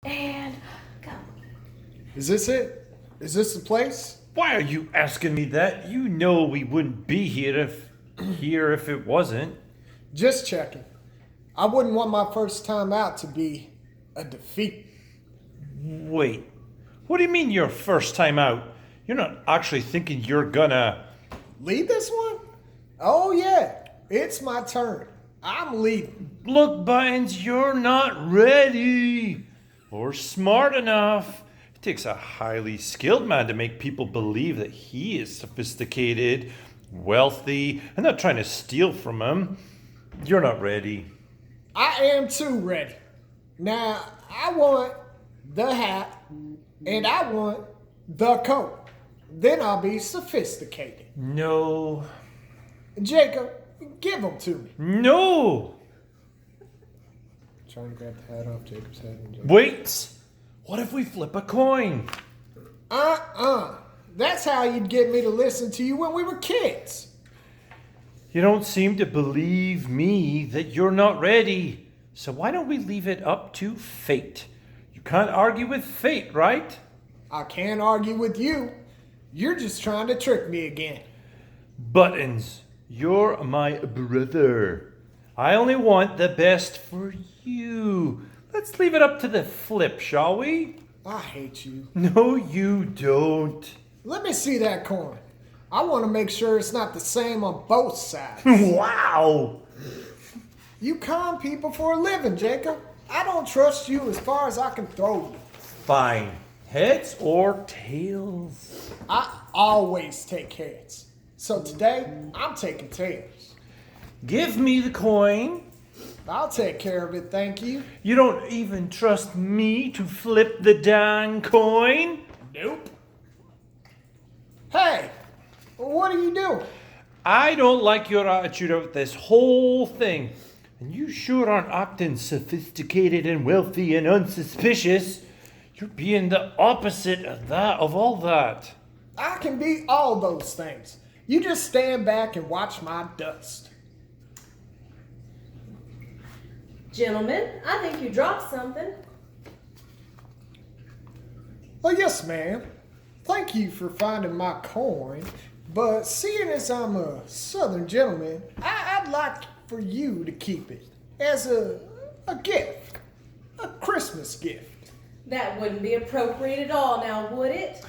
And go. Is this it? Is this the place? Why are you asking me that? You know we wouldn't be here if it wasn't. Just checking. I wouldn't want my first time out to be a defeat. Wait. What do you mean your first time out? You're not actually thinking you're gonna... Lead this one? Oh yeah, it's my turn. I'm leading. Look, Buttons, you're not ready or smart enough. It takes a highly skilled man to make people believe that he is sophisticated, wealthy, and not trying to steal from them. You're not ready. I am too ready. Now, I want the hat and I want the coat. Then I'll be sophisticated. No. Jacob, give them to me. No! Trying to grab the hat off Jacob's head. Wait! What if we flip a coin? That's how you'd get me to listen to you when we were kids. You don't seem to believe me that you're not ready. So why don't we leave it up to fate? You can't argue with fate, right? I can't argue with you. You're just trying to trick me again. Buttons, you're my brother. I only want the best for you. Let's leave it up to the flip, shall we? I hate you. No, you don't. Let me see that coin. I want to make sure it's not the same on both sides. Wow! You con people for a living, Jacob. I don't trust you as far as I can throw you. Fine. Heads or tails? I always take heads. So today, I'm taking tails. Give me the coin. I'll take care of it, thank you. You don't even trust me to flip the dang coin? Nope. Hey, what are you doing? I don't like your attitude of this whole thing. And you sure aren't acting sophisticated and wealthy and unsuspicious. You're being the opposite of all that. I can be all those things. You just stand back and watch my dust. Gentlemen, I think you dropped something. Oh, yes, ma'am. Thank you for finding my coin. But seeing as I'm a southern gentleman, I'd like for you to keep it as a gift, a Christmas gift. That wouldn't be appropriate at all now, would it?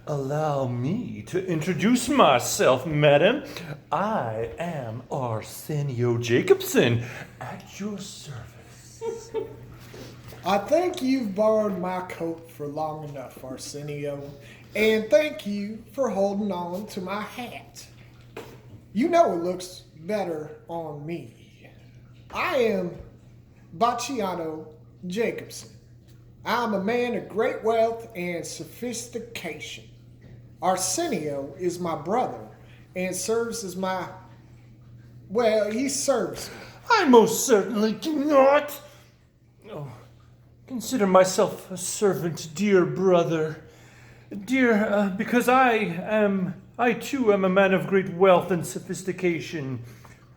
Allow me to introduce myself, madam. I am Arsenio Jacobson, at your service. I think you've borrowed my coat for long enough, Arsenio, and thank you for holding on to my hat. You know it looks better on me. I am Baciano Jacobson. I'm a man of great wealth and sophistication. Arsenio is my brother and serves as he serves me. I most certainly do not. Oh, consider myself a servant, dear brother. Dear, because I too am a man of great wealth and sophistication.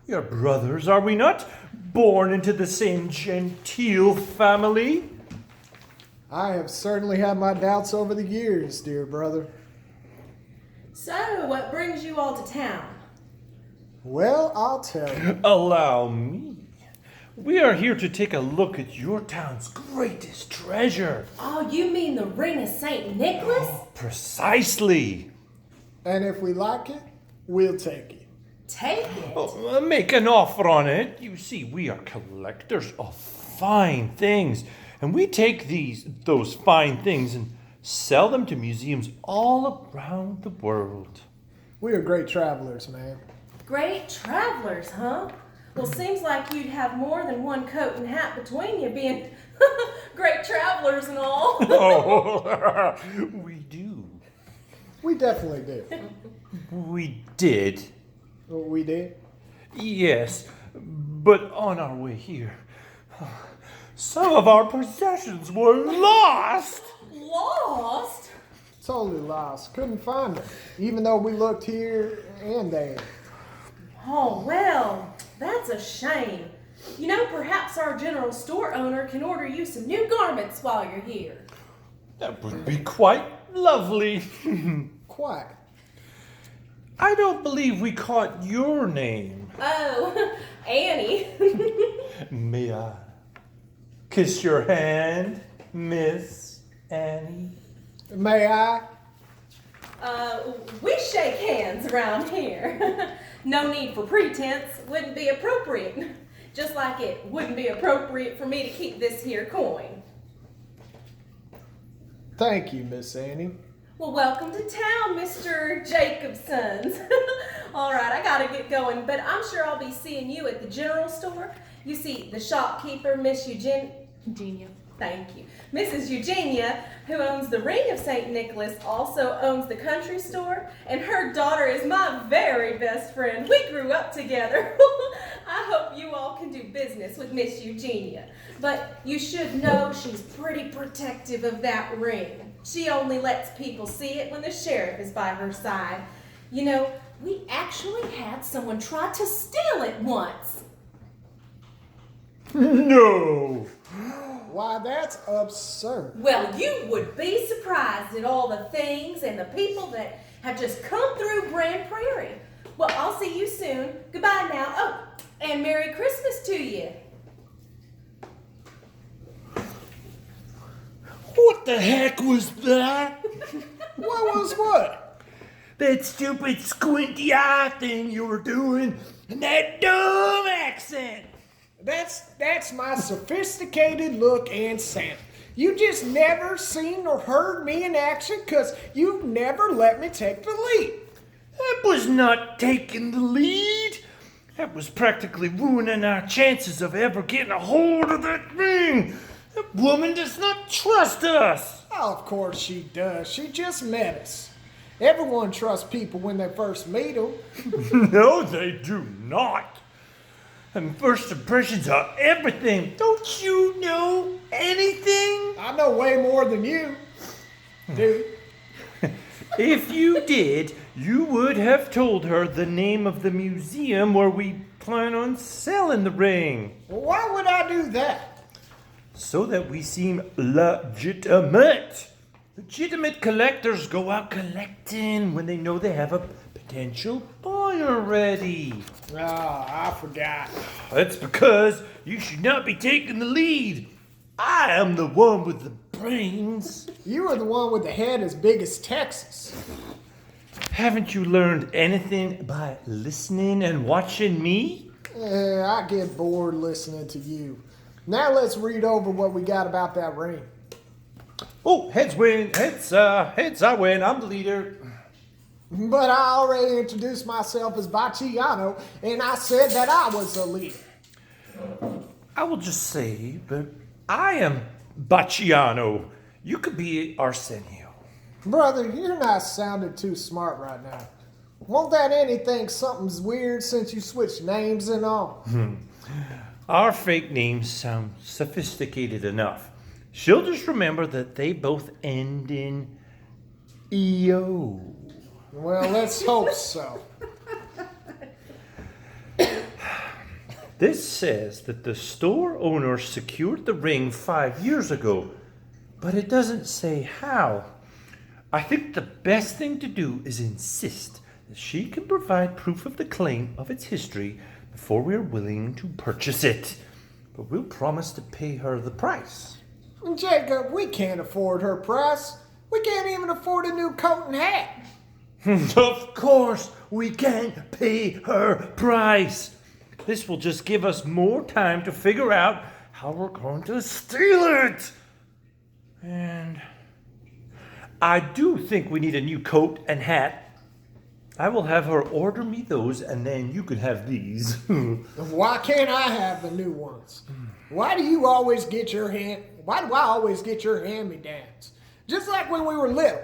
We are brothers, are we not? Born into the same genteel family. I have certainly had my doubts over the years, dear brother. So, what brings you all to town? Well, I'll tell you. Allow me. We are here to take a look at your town's greatest treasure. Oh, you mean the ring of St. Nicholas? Precisely. And if we like it, we'll take it. Take it. Oh, make an offer on it. You see, we are collectors of fine things. And we take those fine things and sell them to museums all around the world. We are great travelers, man. Great travelers, huh? Well, seems like you'd have more than one coat and hat between you, being great travelers and all. Oh, we do. We definitely did. We did. We did? Yes, but on our way here, some of our possessions were lost. Lost? Totally lost. Couldn't find it. Even though we looked here and there. Oh, well, that's a shame. You know, perhaps our general store owner can order you some new garments while you're here. That would be quite lovely. Quite. I don't believe we caught your name. Oh, Annie. May I kiss your hand, Miss Annie? May I? We shake hands around here. No need for pretense. Wouldn't be appropriate. Just like it wouldn't be appropriate for me to keep this here coin. Thank you, Miss Annie. Well, welcome to town, Mr. Jacobsons. All right, I gotta get going, but I'm sure I'll be seeing you at the general store. You see, the shopkeeper, Miss Eugenia. Thank you. Mrs. Eugenia, who owns the Ring of St. Nicholas, also owns the country store, and her daughter is my very best friend. We grew up together. I hope you all can do business with Miss Eugenia. But you should know she's pretty protective of that ring. She only lets people see it when the sheriff is by her side. You know, we actually had someone try to steal it once. No. Why, that's absurd. Well, you would be surprised at all the things and the people that have just come through Grand Prairie. Well, I'll see you soon. Goodbye now. Oh, and Merry Christmas to you. What the heck was that? What was what? That stupid squinty eye thing you were doing and that dumb accent. That's my sophisticated look and sound. You just never seen or heard me in action because you've never let me take the lead. That was not taking the lead. That was practically ruining our chances of ever getting a hold of that ring. That woman does not trust us. Oh, of course she does. She just met us. Everyone trusts people when they first meet them. No, they do not. And first impressions are everything. Don't you know anything? I know way more than you, dude. If you did, you would have told her the name of the museum where we plan on selling the ring. Well, why would I do that? So that we seem legitimate. Legitimate collectors go out collecting when they know they have a potential buyer ready. I forgot. That's because you should not be taking the lead. I am the one with the brains. You were the one with the head as big as Texas. Haven't you learned anything by listening and watching me? I get bored listening to you. Now let's read over what we got about that ring. Oh, heads win. Heads I win. I'm the leader. But I already introduced myself as Bacciano, and I said that I was the leader. I will just say that I am Bacciano. You could be Arsenio. Brother, you're not sounding too smart right now. Won't that anything something's weird since you switched names and all? Our fake names sound sophisticated enough. She'll just remember that they both end in EO. Well, let's hope so. This says that the store owner secured the ring 5 years ago, but it doesn't say how. I think the best thing to do is insist that she can provide proof of the claim of its history before we're willing to purchase it. But we'll promise to pay her the price. Jacob, we can't afford her price. We can't even afford a new coat and hat. Of course, we can't pay her price. This will just give us more time to figure out how we're going to steal it. And I do think we need a new coat and hat. I will have her order me those, and then you can have these. Why can't I have the new ones? Why do I always get your hand-me-downs? Just like when we were little.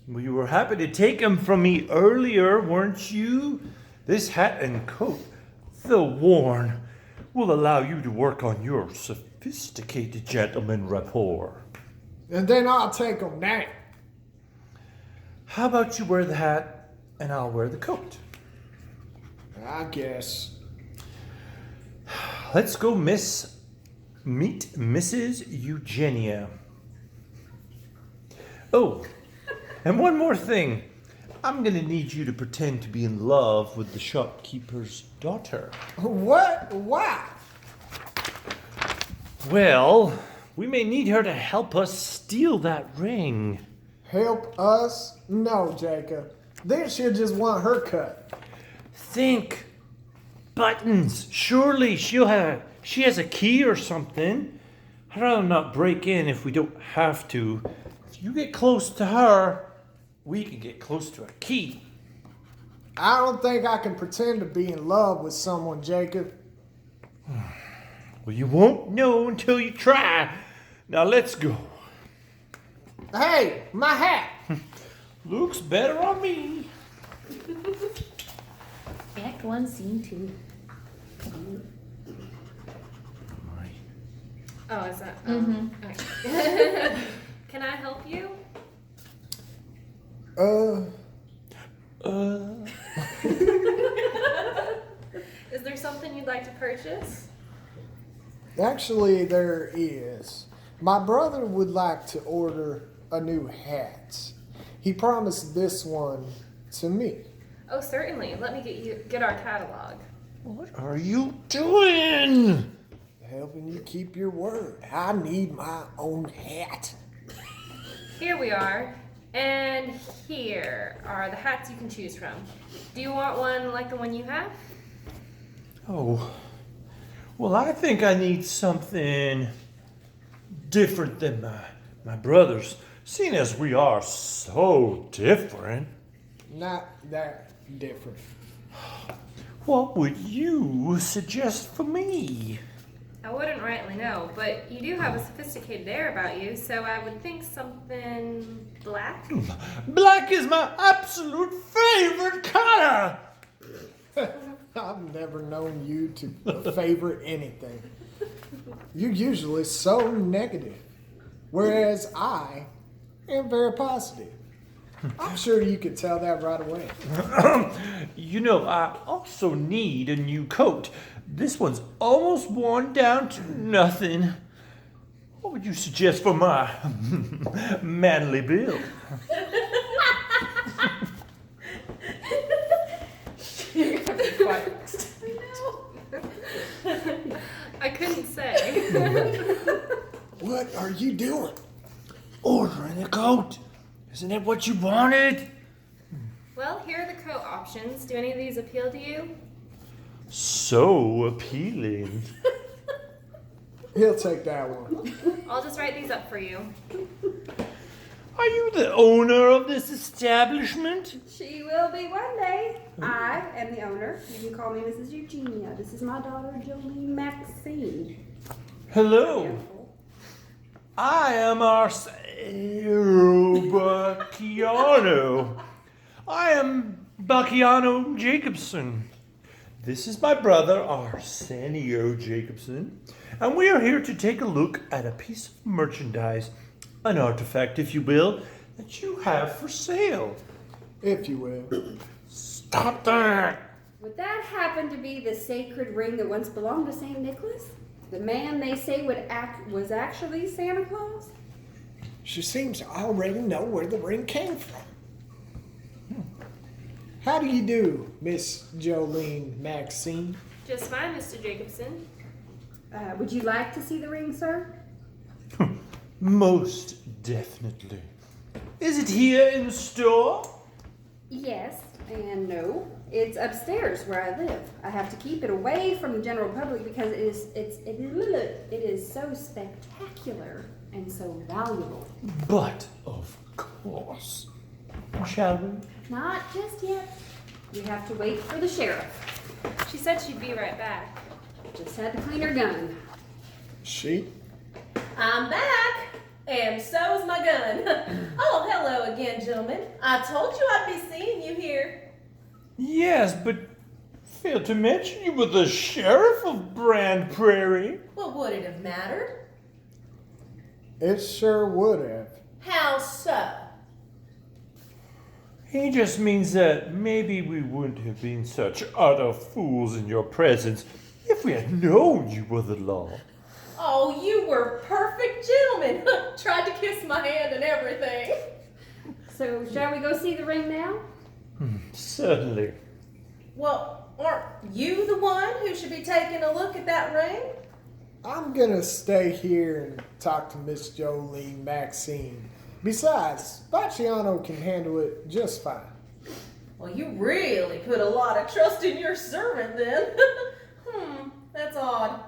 Well, you were happy to take them from me earlier, weren't you? This hat and coat, though worn, will allow you to work on your sophisticated gentleman rapport. And then I'll take them down. How about you wear the hat and I'll wear the coat? I guess. let's go meet Mrs. Eugenia. Oh, and one more thing. I'm gonna need you to pretend to be in love with the shopkeeper's daughter. What? Why? Well, we may need her to help us steal that ring. Help us? No, Jacob. Then she'll just want her cut. Think. Buttons. Surely she has a key or something. I'd rather not break in if we don't have to. If you get close to her, we can get close to a key. I don't think I can pretend to be in love with someone, Jacob. Well, you won't know until you try. Now let's go. Hey, my hat! Looks better on me. Act 1, Scene 2. Oh, is that? Okay. Can I help you? Is there something you'd like to purchase? Actually, there is. My brother would like to order a new hat. He promised this one to me. Oh, certainly. Let me get our catalog. What are you doing? Helping you keep your word. I need my own hat. Here we are. And here are the hats you can choose from. Do you want one like the one you have? Oh, well, I think I need something different than my brothers, seeing as we are so different. Not that different. What would you suggest for me? I wouldn't rightly know, but you do have a sophisticated air about you, so I would think something black. Black is my absolute favorite color. I've never known you to favorite anything. You're usually so negative, whereas I am very positive. I'm sure you could tell that right away. You know, I also need a new coat. This one's almost worn down to nothing. What would you suggest for my manly build? I couldn't say. What are you doing? Ordering a coat. Isn't that what you wanted? Well, here are the coat options. Do any of these appeal to you? So appealing. He'll take that one. I'll just write these up for you. Are you the owner of this establishment? She will be one day. I am the owner. You can call me Mrs. Eugenia. This is my daughter, Jolene Maxine. Hello. I am Arsenio Bacchiano. I am Bacchiano Jacobson. This is my brother, Arsenio Jacobson, and we are here to take a look at a piece of merchandise, an artifact, if you will, that you have for sale. If you will. Stop that! Would that happen to be the sacred ring that once belonged to St. Nicholas? The man they say was actually Santa Claus? She seems to already know where the ring came from. How do you do, Miss Jolene Maxine? Just fine, Mr. Jacobson. Would you like to see the ring, sir? Most definitely. Is it here in the store? Yes and no. It's upstairs where I live. I have to keep it away from the general public because it is so spectacular and so valuable. But, of course. Shall we? Not just yet. You have to wait for the sheriff. She said she'd be right back. Just had to clean her gun. She? I'm back, and so's my gun. Oh, hello again, gentlemen. I told you I'd be seeing you here. Yes, but failed to mention you were the sheriff of Brand Prairie. Well, would it have mattered? It sure would have. How so? He just means that maybe we wouldn't have been such utter fools in your presence If we had known you were the law. Oh, you were perfect gentleman. Tried to kiss my hand and everything. So, shall we go see the ring now? Certainly. Well, aren't you the one who should be taking a look at that ring? I'm gonna stay here and talk to Miss Jolene Maxine. Besides, Baciano can handle it just fine. Well, you really put a lot of trust in your servant then. That's odd.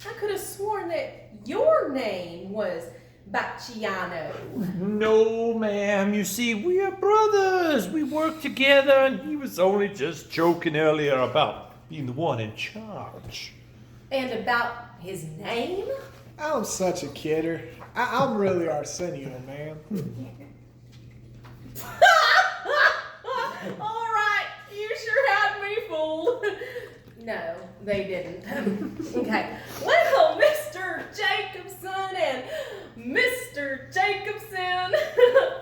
I could have sworn that your name was Baciano. No, ma'am. You see, we are brothers. We work together, and he was only just joking earlier about being the one in charge. And about his name? I'm such a kidder. I'm really Arsenio, ma'am. All right, you sure had me fooled. No, they didn't. Okay. Well, Mr. Jacobson and Mr. Jacobson,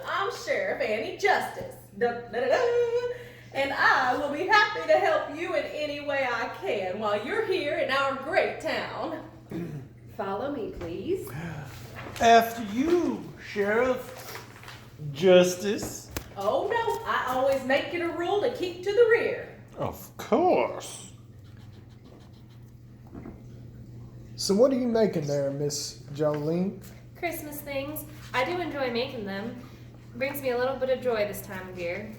I'm Sheriff Annie Justice. And I will be happy to help you in any way I can while you're here in our great town. Follow me, please. After you, Sheriff. Justice. Oh no, I always make it a rule to keep to the rear. Of course. So what are you making there, Miss Jolene? Christmas things. I do enjoy making them. Brings me a little bit of joy this time of year.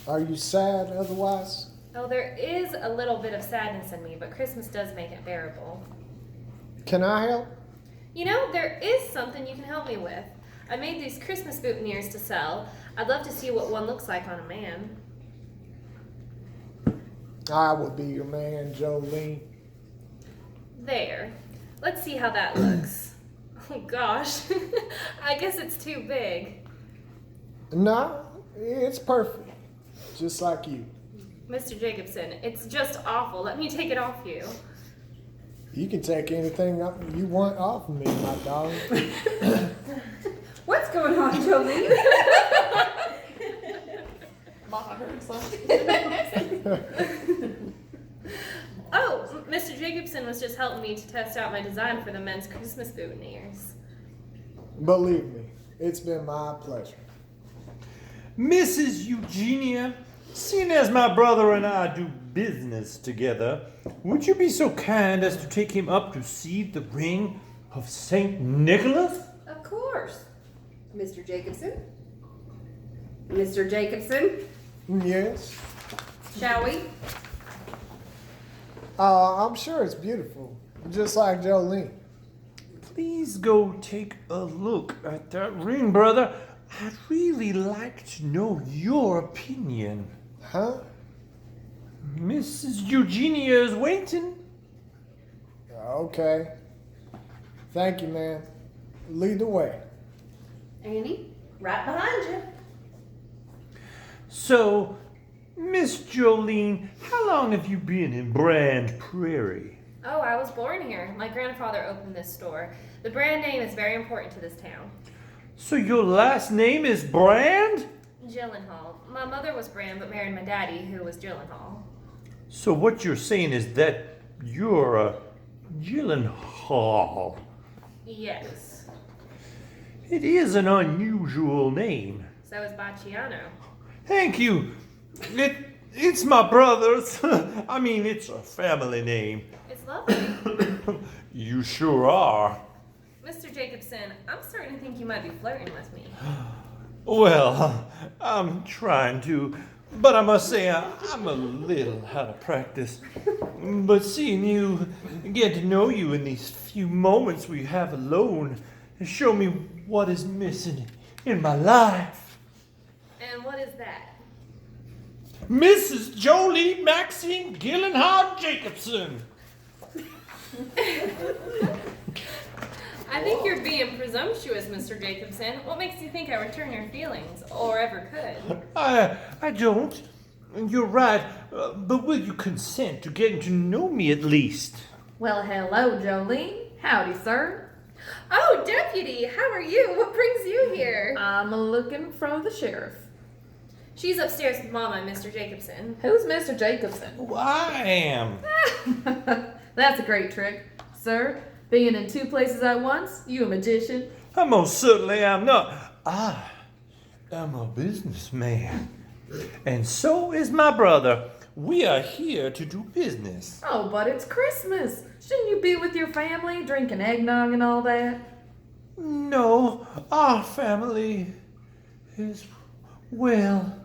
Are you sad otherwise? Oh, there is a little bit of sadness in me, but Christmas does make it bearable. Can I help? You know, there is something you can help me with. I made these Christmas boutonnieres to sell. I'd love to see what one looks like on a man. I will be your man, Jolene. There. Let's see how that looks. Oh gosh. I guess it's too big. No, it's perfect. Just like you. Mr. Jacobson, it's just awful. Let me take it off you. You can take anything you want off of me, my darling. What's going on, Jolene? Oh, Mr. Jacobson was just helping me to test out my design for the men's Christmas boutonnieres. Believe me, it's been my pleasure. Mrs. Eugenia, seeing as my brother and I do business together, would you be so kind as to take him up to see the ring of St. Nicholas? Of course. Mr. Jacobson? Mr. Jacobson, Yes? shall we? I'm sure it's beautiful. Just like Jolene. Please go take a look at that ring, brother. I'd really like to know your opinion. Huh? Mrs. Eugenia is waiting. Okay. Thank you, man. Lead the way. Annie? Right behind you. So, Miss Jolene, how long have you been in Brand Prairie? Oh, I was born here. My grandfather opened this store. The brand name is very important to this town. So your last name is Brand? Gyllenhaal. My mother was Brand, but married my daddy, who was Gyllenhaal. So what you're saying is that you're a Gyllenhaal. Yes. It is an unusual name. So is Baciano. Thank you. It's my brother's. I mean, it's a family name. It's lovely. You sure are. Mr. Jacobson, I'm starting to think you might be flirting with me. Well, I'm trying to, but I must say I'm a little out of practice. But seeing you, get to know you in these few moments we have alone, has shown me what is missing in my life. And what is that? Mrs. Jolie Maxine Gyllenhaal Jacobson. I think you're being presumptuous, Mr. Jacobson. What makes you think I return your feelings, or ever could? I don't. You're right, but will you consent to getting to know me at least? Well, hello, Jolene. Howdy, sir. Oh, Deputy, how are you? What brings you here? I'm looking for the sheriff. She's upstairs with Mama and Mr. Jacobson. Who's Mr. Jacobson? Oh, I am. That's a great trick, sir. Being in two places at once, you a magician? I most certainly am not. I am a businessman. And so is my brother. We are here to do business. Oh, but it's Christmas. Shouldn't you be with your family, drinking eggnog and all that? No, our family is, well,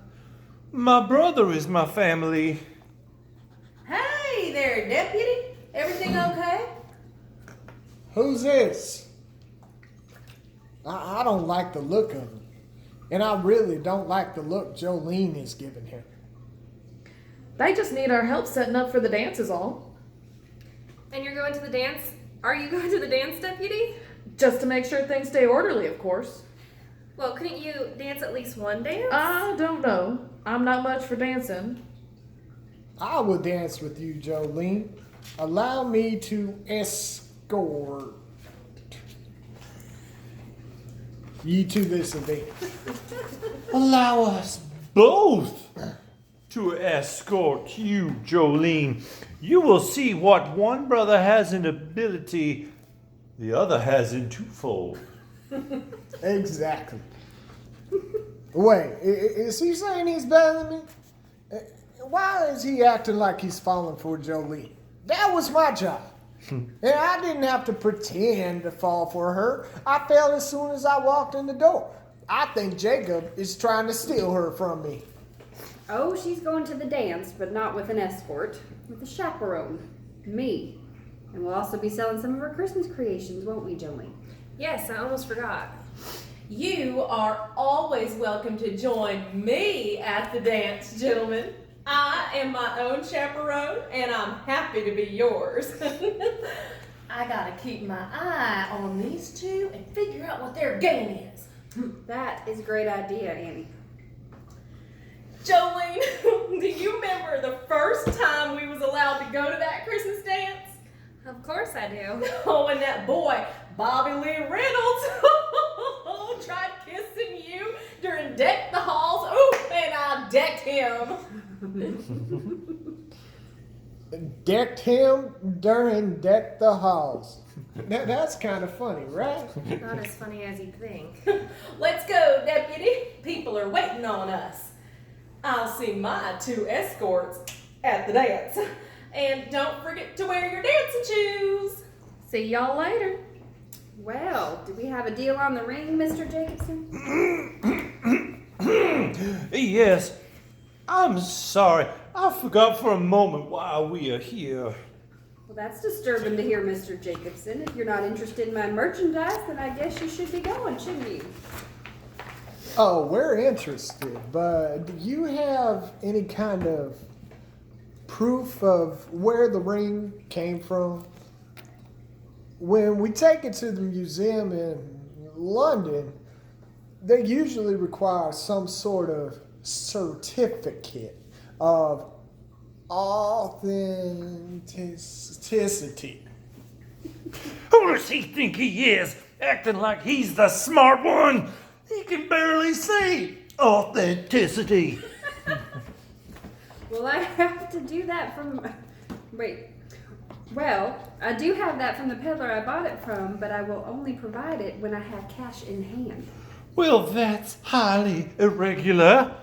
my brother is my family. Hey there, deputy. Everything okay? Who's this? I don't like the look of him. And I really don't like the look Jolene is giving him. They just need our help setting up for the dance is all. And you're going to the dance? Are you going to the dance, Deputy? Just to make sure things stay orderly, of course. Well, couldn't you dance at least one dance? I don't know. I'm not much for dancing. I will dance with you, Jolene. Allow me to escort you to this event. Allow us both to escort you, Jolene. You will see what one brother has in ability, the other has in twofold. Exactly. Wait, is he saying he's better than me? Why is he acting like he's falling for Jolene? That was my job. And I didn't have to pretend to fall for her. I fell as soon as I walked in the door. I think Jacob is trying to steal her from me. Oh, she's going to the dance, but not with an escort. With a chaperone. Me. And we'll also be selling some of our Christmas creations, won't we, Jolene? Yes, I almost forgot. You are always welcome to join me at the dance, gentlemen. I am my own chaperone, and I'm happy to be yours. I gotta keep my eye on these two and figure out what their game is. That is a great idea, Annie. Jolene, do you remember the first time we was allowed to go to that Christmas dance? Of course I do. Oh, and that boy, Bobby Lee Reynolds, tried kissing you during Deck the Halls. Ooh, and I decked him. Decked him during Deck the Halls. That's kind of funny, right? Not as funny as you'd think. Let's go, deputy. People are waiting on us. I'll see my two escorts at the dance. And don't forget to wear your dancing shoes. See y'all later. Well, do we have a deal on the ring, Mr. Jacobson? Yes, I'm sorry. I forgot for a moment why we are here. Well, that's disturbing to hear, Mr. Jacobson. If you're not interested in my merchandise, then I guess you should be going, shouldn't you? Oh, we're interested, but do you have any kind of proof of where the ring came from? When we take it to the museum in London, they usually require some sort of certificate of authenticity. Who does he think he is? Acting like he's the smart one? He can barely say authenticity. Well, I have to do that from... Wait. Well, I do have that from the peddler I bought it from, but I will only provide it when I have cash in hand. Well, that's highly irregular.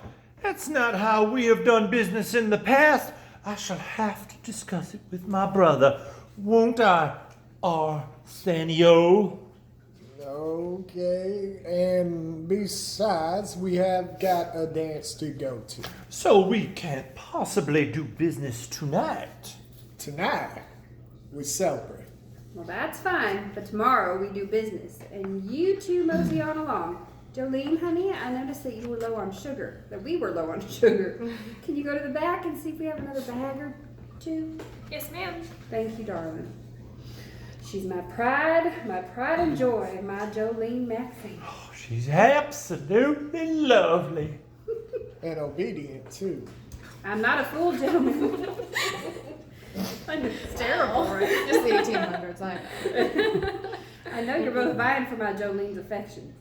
That's not how we have done business in the past. I shall have to discuss it with my brother, won't I, Arsenio? Okay, and besides, we have got a dance to go to. So we can't possibly do business tonight. Tonight, we celebrate. Well, that's fine, but tomorrow we do business, and you two mosey on along. Jolene, honey, I noticed that you were low on sugar, that we were low on sugar. Can you go to the back and see if we have another bag or two? Yes, ma'am. Thank you, darling. She's my pride and joy, my Jolene Maxine. Oh, she's absolutely lovely. And obedient, too. I'm not a fool, gentlemen. It's terrible, right? Just the 1800s, I know. I know you're both vying for my Jolene's affection.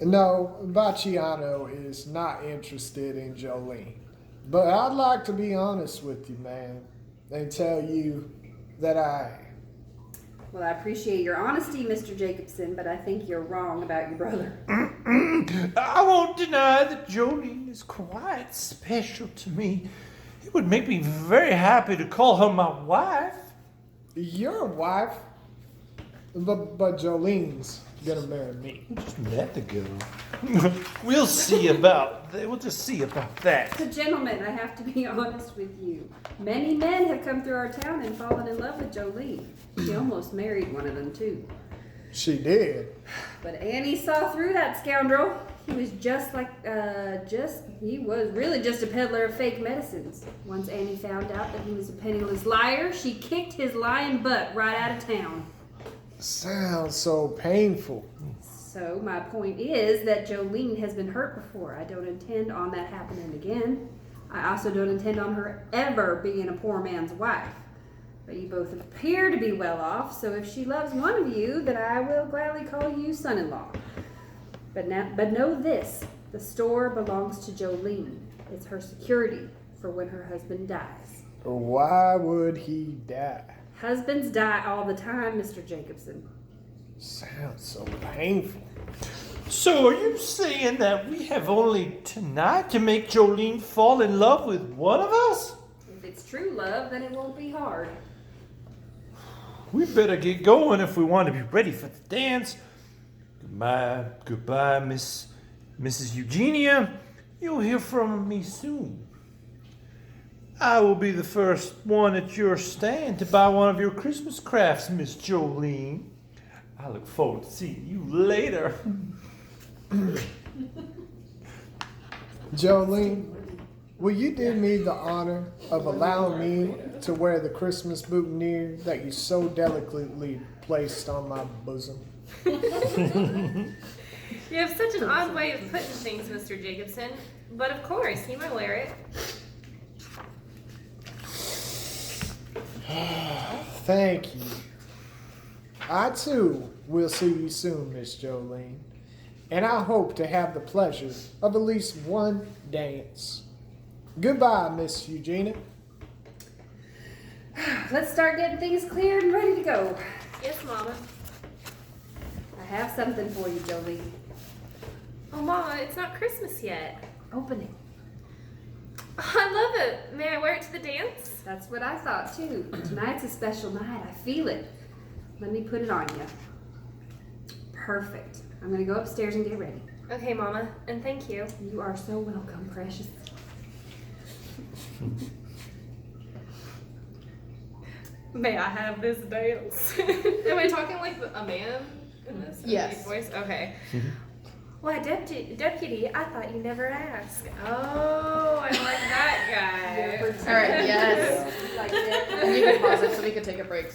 No, Baciano is not interested in Jolene. But I'd like to be honest with you, man, and tell you that I Well, I appreciate your honesty, Mr. Jacobson, but I think you're wrong about your brother. I won't deny that Jolene is quite special to me. It would make me very happy to call her my wife. Your wife, but Jolene's gonna marry me. Just met the girl. We'll see about that. We'll just see about that. So, gentlemen, I have to be honest with you. Many men have come through our town and fallen in love with Jolene. She almost married one of them, too. She did. But Annie saw through that scoundrel. He was he was really just a peddler of fake medicines. Once Annie found out that he was a penniless liar, she kicked his lying butt right out of town. Sounds so painful. So my point is that Jolene has been hurt before. I don't intend on that happening again. I also don't intend on her ever being a poor man's wife. But you both appear to be well off, so if she loves one of you, then I will gladly call you son-in-law. But know this, the store belongs to Jolene. It's her security for when her husband dies. Why would he die? Husbands die all the time, Mr. Jacobson. Sounds so painful. So are you saying that we have only tonight to make Jolene fall in love with one of us? If it's true love, then it won't be hard. We better get going if we want to be ready for the dance. Goodbye, Mrs. Eugenia. You'll hear from me soon. I will be the first one at your stand to buy one of your Christmas crafts, Miss Jolene. I look forward to seeing you later. Jolene, will you do me the honor of allowing me to wear the Christmas boutonniere that you so delicately placed on my bosom? You have such an odd way of putting things, Mr. Jacobson. But of course, you might wear it. Thank you. I too will see you soon, Miss Jolene. And I hope to have the pleasure of at least one dance. Goodbye, Miss Eugenia. Let's start getting things cleared and ready to go. Yes, Mama. I have something for you, Jolene. Oh, Mama, it's not Christmas yet. Open it. I love it. May I wear it to the dance? That's what I thought too. Tonight's a special night. I feel it. Let me put it on you. Perfect. I'm gonna go upstairs and get ready. Okay, Mama, and thank you. You are so welcome, precious. May I have this dance? Am I talking like a man in this? Yes. Voice? Okay. Why, deputy, I thought you never asked. Oh, I like that guy. All right, yes. Like that. And you can pause it so we can take a break.